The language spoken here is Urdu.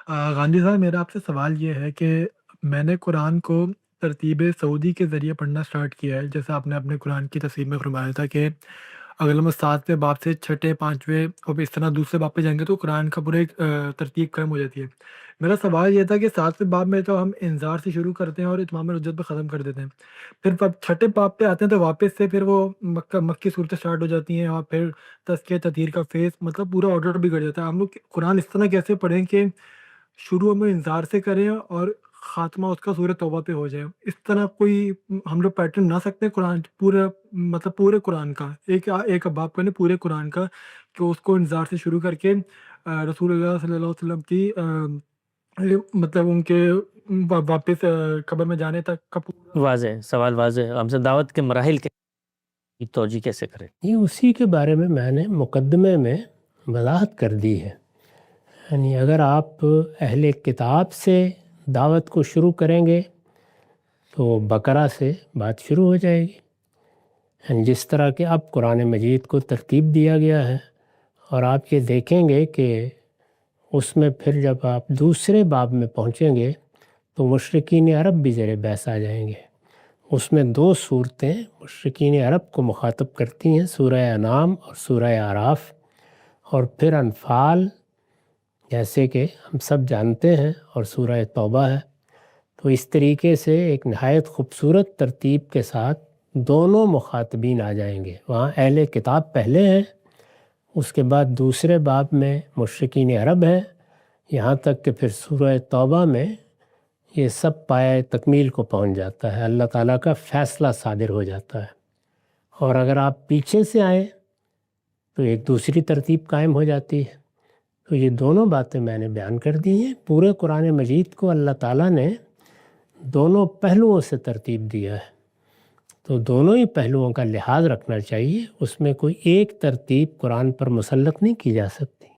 غانجی صاحب میرا آپ سے سوال یہ ہے کہ میں نے قرآن کو ترتیب سعودی کے ذریعے پڑھنا اسٹارٹ کیا ہے، جیسے آپ نے اپنے قرآن کی تفسیر میں فرمایا تھا کہ اگر ہم 7ویں باب سے چھٹے 5ویں اور پھر اس طرح دوسرے باب پہ جائیں گے تو قرآن کا پورا ایک ترتیب قائم ہو جاتی ہے۔ میرا سوال یہ تھا کہ 7ویں باب میں تو ہم انذار سے شروع کرتے ہیں اور اتمام الحجت پہ ختم کر دیتے ہیں، پھر چھٹے باب پہ آتے ہیں تو واپس سے پھر وہ مکی صورتیں اسٹارٹ ہو جاتی ہیں اور پھر تزکیہ تطہیر کا فیس، مطلب پورا آرڈر بگڑ جاتا ہے۔ ہم لوگ قرآن اس طرح کیسے پڑھیں کہ شروع ہم انتظار سے کریں اور خاتمہ اس کا سورہ توبہ پہ ہو جائے؟ اس طرح کوئی ہم لوگ پیٹرن بنا سکتے ہیں قرآن پورا، مطلب پورے قرآن کا ایک اباب کا نہیں، پورے قرآن کا، کہ اس کو انتظار سے شروع کر کے رسول اللہ صلی اللہ علیہ وسلم کی مطلب ان کے واپس قبر میں جانے تک کا پورا۔ واضح سوال واضح، ہم سے دعوت کے مراحل کی توجہ کیسے کریں؟ یہ اسی کے بارے میں نے مقدمے میں وضاحت کر دی ہے۔ یعنی اگر آپ اہل کتاب سے دعوت کو شروع کریں گے تو بقرہ سے بات شروع ہو جائے گی، یعنی جس طرح کہ اب قرآن مجید کو ترتیب دیا گیا ہے، اور آپ یہ دیکھیں گے کہ اس میں پھر جب آپ دوسرے باب میں پہنچیں گے تو مشرکین عرب بھی زیر بحث آ جائیں گے۔ اس میں 2 صورتیں مشرکین عرب کو مخاطب کرتی ہیں، سورہ انعام اور سورہ اعراف، اور پھر انفال جیسے کہ ہم سب جانتے ہیں، اور سورہ توبہ ہے۔ تو اس طریقے سے ایک نہایت خوبصورت ترتیب کے ساتھ دونوں مخاطبین آ جائیں گے۔ وہاں اہل کتاب پہلے ہیں، اس کے بعد دوسرے باب میں مشرکین عرب ہیں، یہاں تک کہ پھر سورہ توبہ میں یہ سب پایہ تکمیل کو پہنچ جاتا ہے، اللہ تعالیٰ کا فیصلہ صادر ہو جاتا ہے۔ اور اگر آپ پیچھے سے آئیں تو ایک دوسری ترتیب قائم ہو جاتی ہے۔ تو یہ دونوں باتیں میں نے بیان کر دی ہیں۔ پورے قرآن مجید کو اللہ تعالیٰ نے دونوں پہلوؤں سے ترتیب دیا ہے، تو دونوں ہی پہلوؤں کا لحاظ رکھنا چاہیے، اس میں کوئی ایک ترتیب قرآن پر مسلط نہیں کی جا سکتی۔